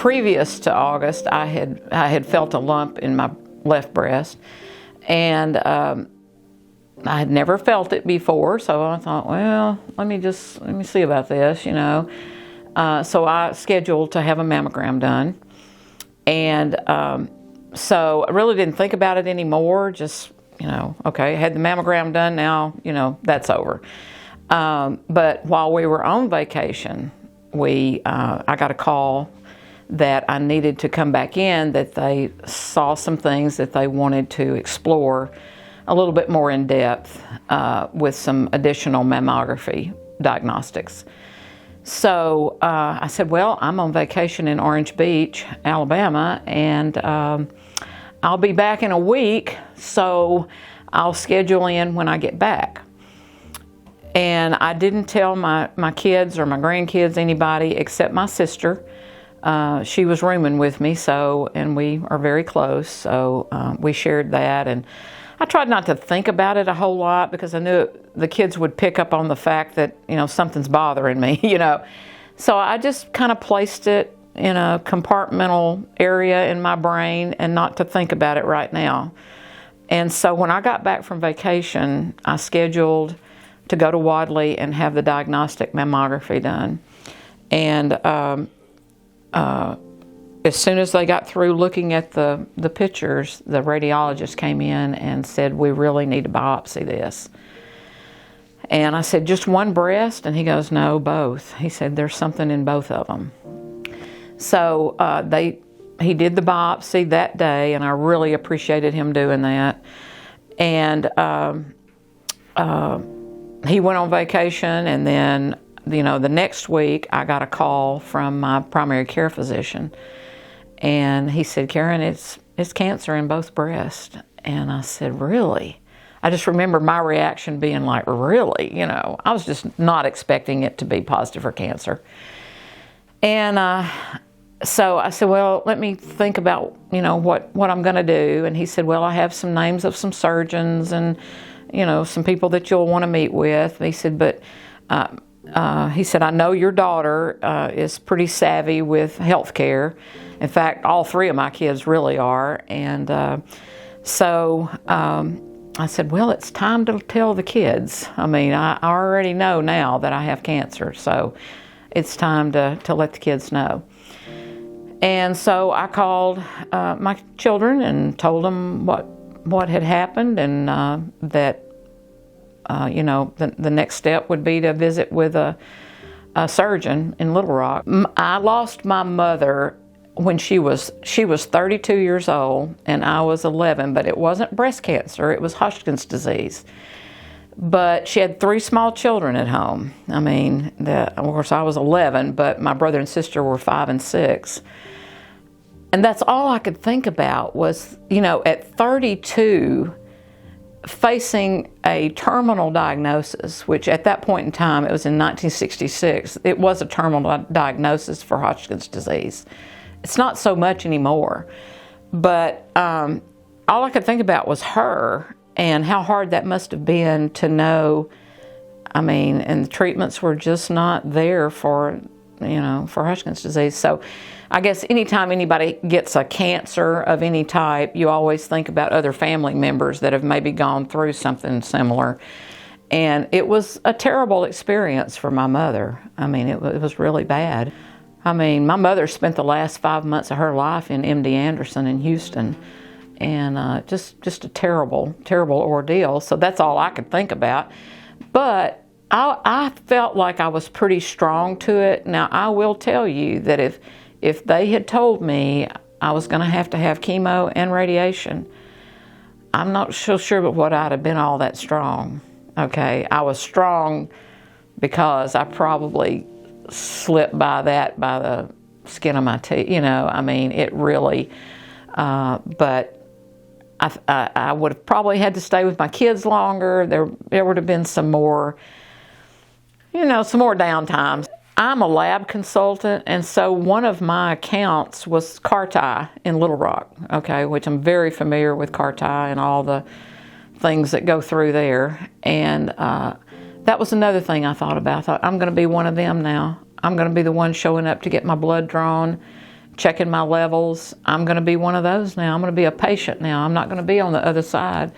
previous to August, I had felt a lump in my left breast, and I had never felt it before, so I thought, well, let me see about this, you know. So I scheduled to have a mammogram done, and so I really didn't think about it anymore. Just, you know, okay, I had the mammogram done, now, you know, that's over. But while we were on vacation, I got a call that I needed to come back in, that they saw some things that they wanted to explore a little bit more in depth with some additional mammography diagnostics. So I said, well, I'm on vacation in Orange Beach, Alabama, and I'll be back in a week, so I'll schedule in when I get back. And I didn't tell my kids or my grandkids, anybody except my sister. She was rooming with me, and we are very close, so we shared that. And I tried not to think about it a whole lot because I knew the kids would pick up on the fact that, you know, something's bothering me, you know. So I just kind of placed it in a compartmental area in my brain and not to think about it right now. And so when I got back from vacation, I scheduled to go to Wadley and have the diagnostic mammography done. And as soon as they got through looking at the pictures, the radiologist came in and said, we really need to biopsy this. And I said, just one breast? And he goes, no, both. He said, there's something in both of them. So he did the biopsy that day, and I really appreciated him doing that. And he went on vacation, and then, you know, the next week I got a call from my primary care physician, and he said, Karen, it's cancer in both breasts. And I said, really? I just remember my reaction being like, really? You know, I was just not expecting it to be positive for cancer. And so I said, well, let me think about, you know, what I'm going to do. And he said, well, I have some names of some surgeons and, you know, some people that you'll want to meet with. He said, but he said, I know your daughter is pretty savvy with healthcare. In fact, all three of my kids really are. And so I said, well, it's time to tell the kids. I mean, I already know now that I have cancer, so it's time to let the kids know. And so I called my children and told them what had happened, and that you know, the next step would be to visit with a surgeon in Little Rock. I lost my mother when she was 32 years old and I was 11, but it wasn't breast cancer, it was Hodgkin's disease. But she had 3 small children at home. I mean, of course I was 11, but my brother and sister were 5 and 6. And that's all I could think about was, you know, at 32, facing a terminal diagnosis, which at that point in time, it was in 1966, it was a terminal diagnosis for Hodgkin's disease. It's not so much anymore. But all I could think about was her and how hard that must have been to know. I mean, and the treatments were just not there for, you know, for Hodgkin's disease. So I guess anytime anybody gets a cancer of any type, you always think about other family members that have maybe gone through something similar. And it was a terrible experience for my mother. I mean, it was really bad. I mean, my mother spent the last 5 months of her life in MD Anderson in Houston. And just a terrible, terrible ordeal. So that's all I could think about. But I felt like I was pretty strong to it. Now, I will tell you that if they had told me I was going to have chemo and radiation, I'm not so sure but what I'd have been all that strong. Okay, I was strong because I probably slipped by that by the skin of my teeth. You know, I mean, it really, but I would have probably had to stay with my kids longer. There would have been some more, you know, some more downtimes. I'm a lab consultant, and so one of my accounts was Carti in Little Rock, okay, which I'm very familiar with Carti and all the things that go through there. And that was another thing I thought about. I thought, I'm going to be one of them now. I'm going to be the one showing up to get my blood drawn, checking my levels. I'm going to be one of those now. I'm going to be a patient now. I'm not going to be on the other side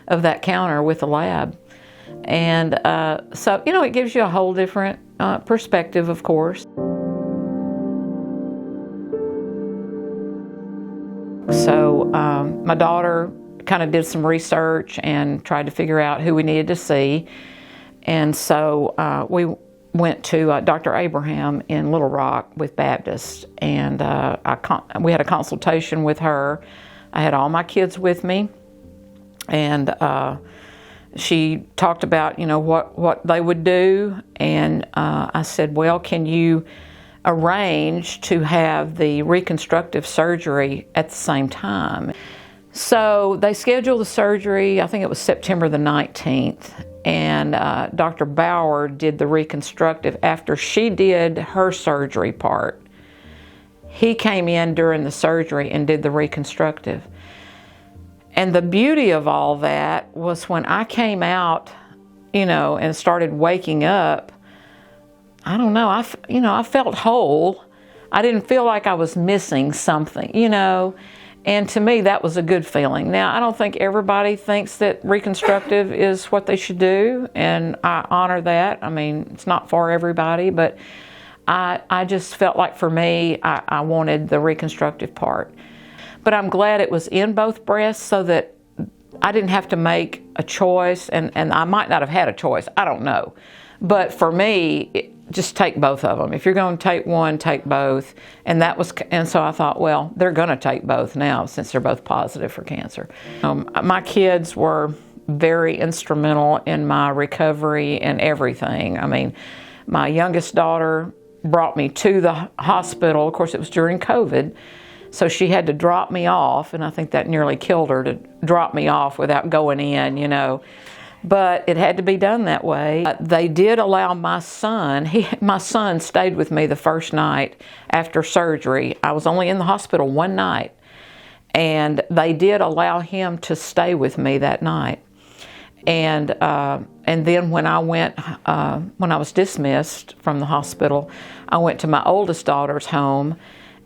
of that counter with the lab. And so, it gives you a whole different perspective, of course. So my daughter kind of did some research and tried to figure out who we needed to see. And so we went to Dr. Abraham in Little Rock with Baptist, and we had a consultation with her. I had all my kids with me, and she talked about, what they would do, and I said, well, can you arrange to have the reconstructive surgery at the same time? So they scheduled the surgery, I think it was September the 19th, and Dr. Bauer did the reconstructive after she did her surgery part. He came in during the surgery and did the reconstructive. And the beauty of all that was when I came out, and started waking up, I don't know, I felt whole. I didn't feel like I was missing something, and to me that was a good feeling. Now, I don't think everybody thinks that reconstructive is what they should do, and I honor that. I mean, it's not for everybody, but I just felt like for me, I wanted the reconstructive part. But I'm glad it was in both breasts so that I didn't have to make a choice, and I might not have had a choice, I don't know. But for me, just take both of them. If you're going to take one, take both. And so I thought, well, they're going to take both now since they're both positive for cancer. My kids were very instrumental in my recovery and everything. I mean, my youngest daughter brought me to the hospital. Of course, it was during COVID. So she had to drop me off, and I think that nearly killed her to drop me off without going in, But it had to be done that way. They did allow my son, my son stayed with me the first night after surgery. I was only in the hospital one night, and they did allow him to stay with me that night. And then when I was dismissed from the hospital, I went to my oldest daughter's home,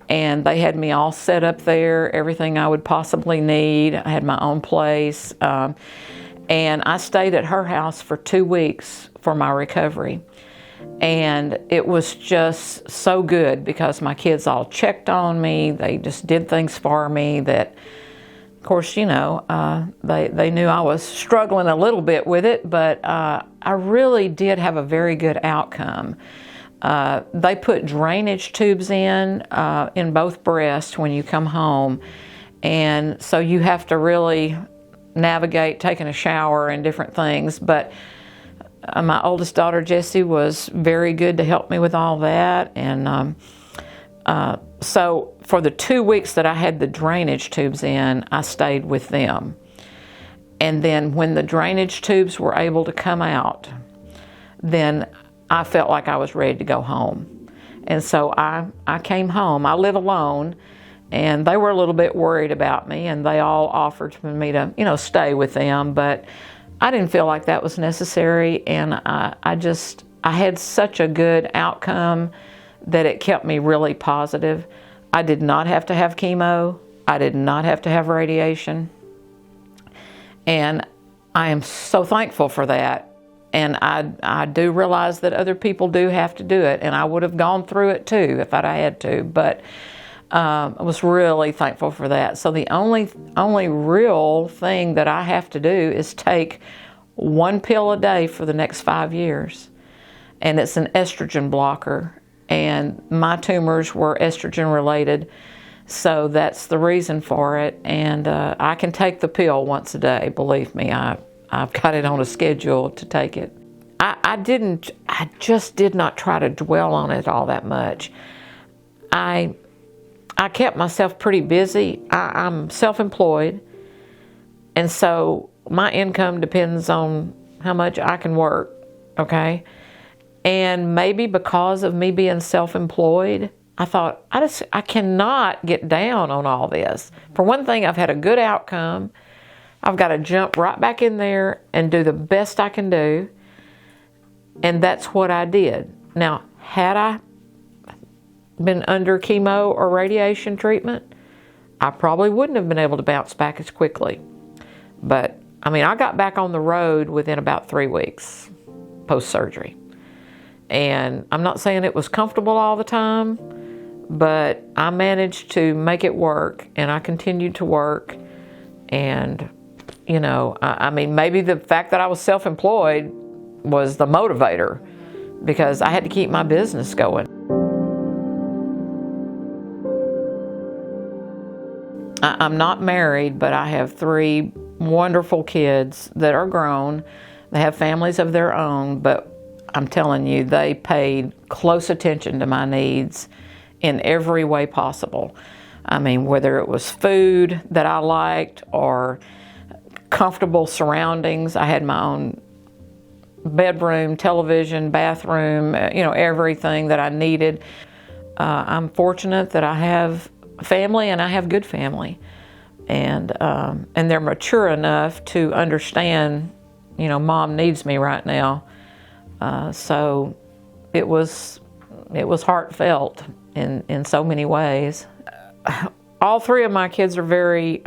and they had me all set up there, everything I would possibly need. I had my own place. And I stayed at her house for 2 weeks for my recovery. And it was just so good because my kids all checked on me. They just did things for me that, of course, they knew I was struggling a little bit with it, but I really did have a very good outcome. They put drainage tubes in both breasts when you come home. And so you have to really navigate taking a shower and different things, but my oldest daughter Jessie was very good to help me with all that. And so for the 2 weeks that I had the drainage tubes in, I stayed with them. And then when the drainage tubes were able to come out, then I felt like I was ready to go home. And so I came home. I live alone, and they were a little bit worried about me, and they all offered for me to, stay with them, but I didn't feel like that was necessary, and I had such a good outcome that it kept me really positive. I did not have to have chemo. I did not have to have radiation, and I am so thankful for that. And I do realize that other people do have to do it, and I would have gone through it too if I'd had to, but I was really thankful for that. So the only real thing that I have to do is take one pill a day for the next 5 years. And it's an estrogen blocker. And my tumors were estrogen related. So that's the reason for it. And I can take the pill once a day. Believe me, I've got it on a schedule to take it. I just did not try to dwell on it all that much. I kept myself pretty busy. I'm self-employed, and so my income depends on how much I can work, okay? And maybe because of me being self-employed, I thought, I cannot get down on all this. For one thing, I've had a good outcome. I've got to jump right back in there and do the best I can do, and that's what I did. Now, had I been under chemo or radiation treatment, I probably wouldn't have been able to bounce back as quickly. But I mean, I got back on the road within about 3 weeks post-surgery. And I'm not saying it was comfortable all the time, but I managed to make it work, and I continued to work. And, you know, I mean, maybe the fact that I was self-employed was the motivator, because I had to keep my business going. I'm not married, but I have 3 wonderful kids that are grown. They have families of their own, but I'm telling you, they paid close attention to my needs in every way possible. I mean, whether it was food that I liked or comfortable surroundings. I had my own bedroom, television, bathroom, you know, everything that I needed. I'm fortunate that I have family, and I have good family. And they're mature enough to understand, you know, Mom needs me right now. So it was heartfelt in so many ways. All 3 of my kids are very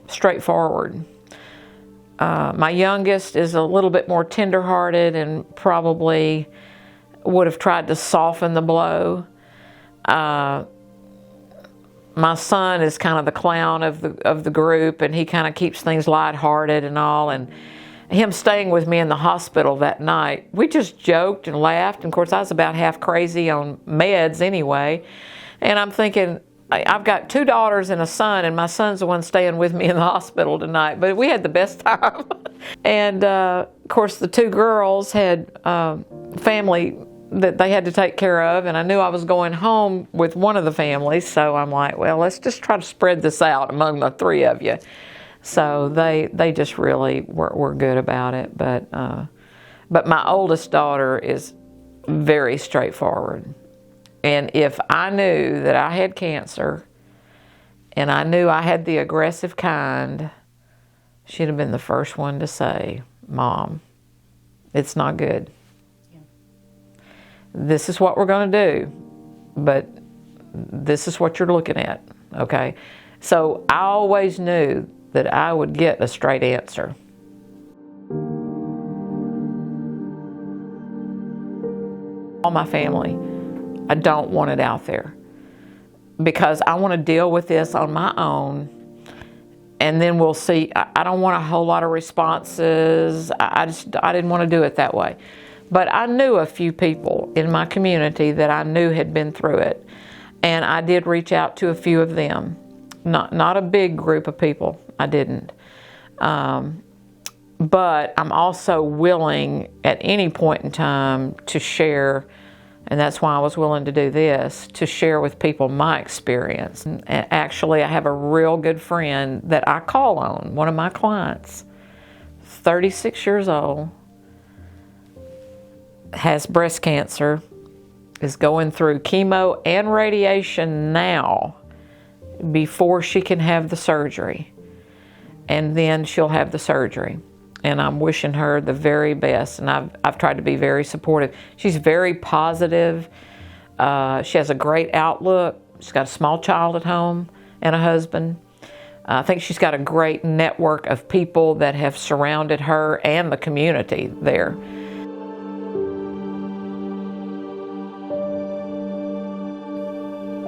straightforward. My youngest is a little bit more tender-hearted and probably would have tried to soften the blow. My son is kind of the clown of the group, and he kind of keeps things lighthearted and all. And him staying with me in the hospital that night, we just joked and laughed. And of course, I was about half crazy on meds anyway. And I'm thinking, I've got 2 daughters and a son, and my son's the one staying with me in the hospital tonight. But we had the best time. And of course, the 2 girls had family that they had to take care of, and I knew I was going home with one of the families, so I'm like, well, let's just try to spread this out among the 3 of you. So they just really were good about it. But my oldest daughter is very straightforward. And if I knew that I had cancer and I knew I had the aggressive kind, she'd have been the first one to say, Mom, it's not good. Yeah. This is what we're going to do, but this is what you're looking at, okay? So I always knew that I would get a straight answer. All my family, I don't want it out there because I want to deal with this on my own, and then we'll see. I don't want a whole lot of responses. I didn't want to do it that way. But I knew a few people in my community that I knew had been through it, and I did reach out to a few of them. Not a big group of people, I didn't. But I'm also willing at any point in time to share, and that's why I was willing to do this, to share with people my experience. And actually, I have a real good friend that I call on, one of my clients, 36 years old, has breast cancer, is going through chemo and radiation now before she can have the surgery. And then she'll have the surgery. And I'm wishing her the very best. And I've tried to be very supportive. She's very positive. She has a great outlook. She's got a small child at home and a husband. I think she's got a great network of people that have surrounded her and the community there.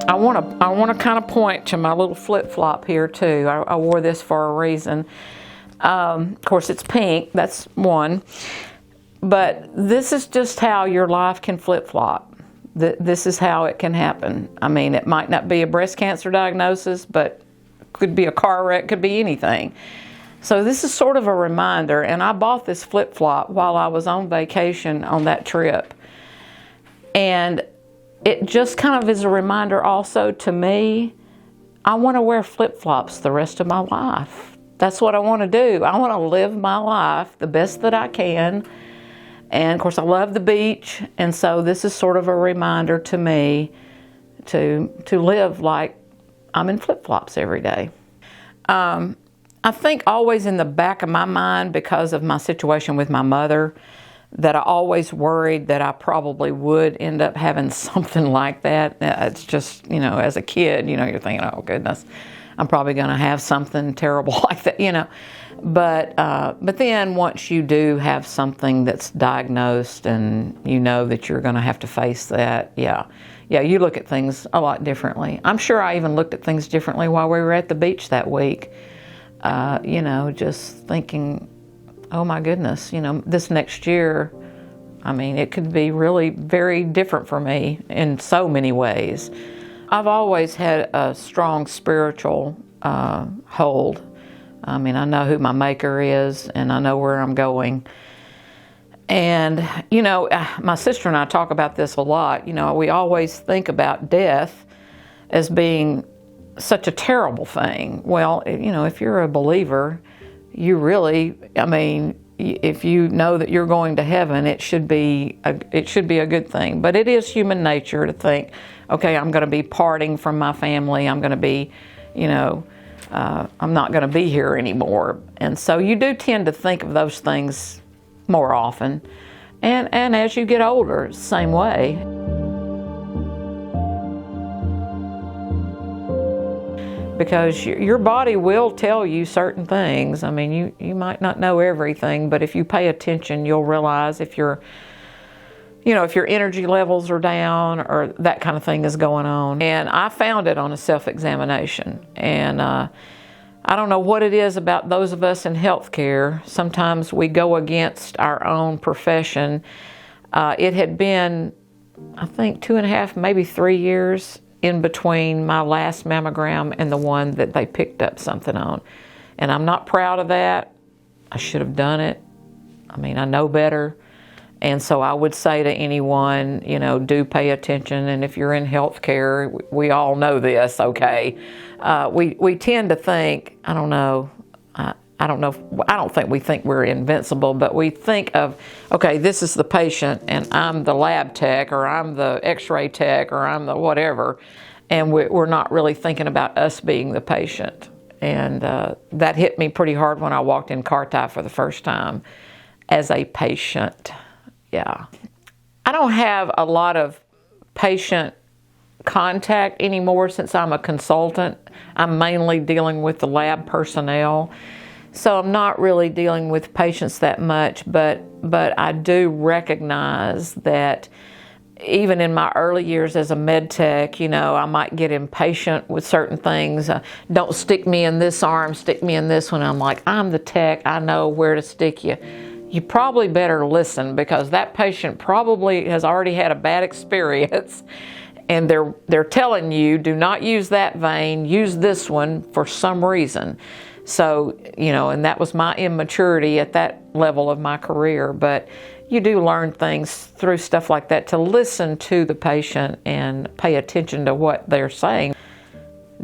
I want to kind of point to my little flip-flop here too. I wore this for a reason. Of course, it's pink. That's one. But this is just how your life can flip-flop. This is how it can happen. I mean, it might not be a breast cancer diagnosis, but could be a car wreck, could be anything. So this is sort of a reminder, and I bought this flip-flop while I was on vacation on that trip. And it just kind of is a reminder also to me, I want to wear flip-flops the rest of my life. That's what I want to do. I want to live my life the best that I can. And of course, I love the beach. And so this is sort of a reminder to me to live like I'm in flip-flops every day. I think always in the back of my mind, because of my situation with my mother, that I always worried that I probably would end up having something like that. It's just, as a kid, you're thinking, oh goodness, I'm probably going to have something terrible like that, But then once you do have something that's diagnosed and you know that you're going to have to face that, yeah, you look at things a lot differently. I'm sure I even looked at things differently while we were at the beach that week. Just thinking, oh my goodness, this next year, it could be really very different for me in so many ways. I've always had a strong spiritual hold. I know who my maker is, and I know where I'm going. And, my sister and I talk about this a lot. We always think about death as being such a terrible thing. Well, if you're a believer, you really, if you know that you're going to heaven, it should be a good thing. But it is human nature to think, okay, I'm going to be parting from my family. I'm going to be, I'm not going to be here anymore. And so you do tend to think of those things more often. And as you get older, same way. Because your body will tell you certain things. You might not know everything, but if you pay attention, you'll realize if your energy levels are down or that kind of thing is going on. And I found it on a self-examination. And I don't know what it is about those of us in healthcare. Sometimes we go against our own profession. It had been, I think, 2.5, maybe 3 years in between my last mammogram and the one that they picked up something on. And I'm not proud of that. I should have done it. I know better. And so I would say to anyone, do pay attention. And if you're in healthcare, we all know this, okay? We tend to think, I don't think we think we're invincible, but we think of, okay, this is the patient and I'm the lab tech or I'm the x-ray tech or I'm the whatever. And we're not really thinking about us being the patient. And that hit me pretty hard when I walked in Carti for the first time as a patient. Yeah. I don't have a lot of patient contact anymore since I'm a consultant. I'm mainly dealing with the lab personnel. So I'm not really dealing with patients that much, but I do recognize that even in my early years as a med tech, I might get impatient with certain things. Don't stick me in this arm, stick me in this one. I'm like, I'm the tech, I know where to stick you. You probably better listen because that patient probably has already had a bad experience and they're telling you, do not use that vein, use this one for some reason. So, and that was my immaturity at that level of my career. But you do learn things through stuff like that to listen to the patient and pay attention to what they're saying.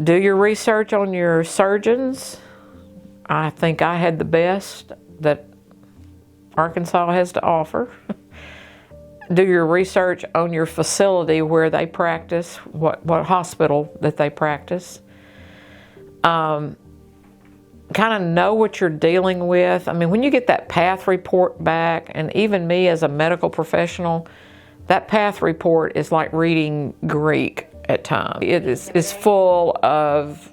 Do your research on your surgeons. I think I had the best that Arkansas has to offer. Do your research on your facility where they practice, what hospital that they practice. Kind of know what you're dealing with. When you get that path report back, and even me as a medical professional, that path report is like reading Greek at times. It is full of,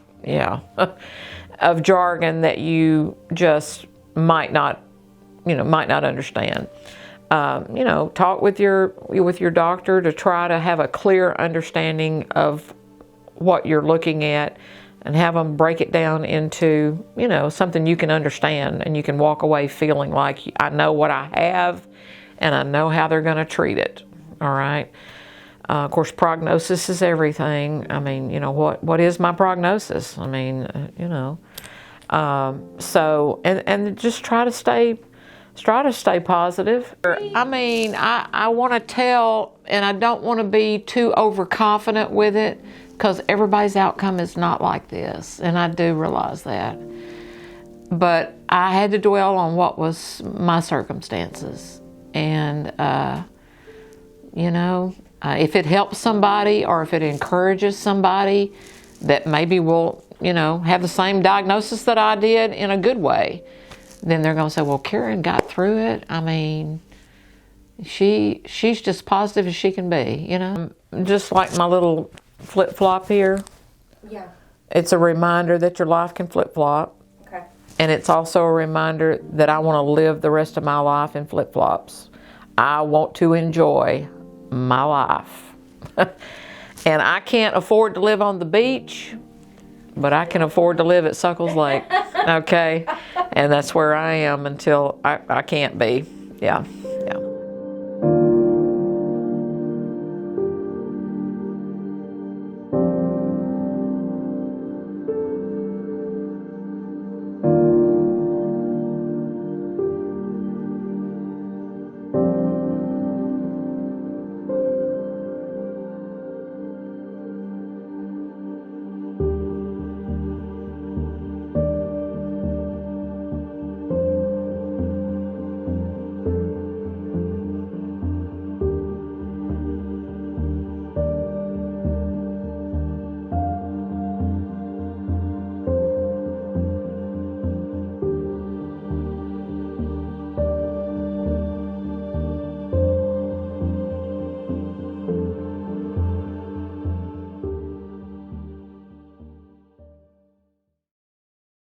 of jargon that you just might not understand. Talk with your doctor to try to have a clear understanding of what you're looking at and have them break it down into, something you can understand and you can walk away feeling like I know what I have and I know how they're going to treat it. All right. Of course, prognosis is everything. What is my prognosis? So just try to stay positive. I want to tell, and I don't want to be too overconfident with it because everybody's outcome is not like this, and I do realize that. But I had to dwell on what was my circumstances, and if it helps somebody or if it encourages somebody that maybe will, have the same diagnosis that I did in a good way, then they're going to say, well, Karen got through it. she's just positive as she can be, you know. Just like my little flip-flop here. Yeah. It's a reminder that your life can flip-flop. Okay. And it's also a reminder that I want to live the rest of my life in flip-flops. I want to enjoy my life. And I can't afford to live on the beach, but I can afford to live at Suckles Lake, okay? And that's where I am until I can't be, yeah.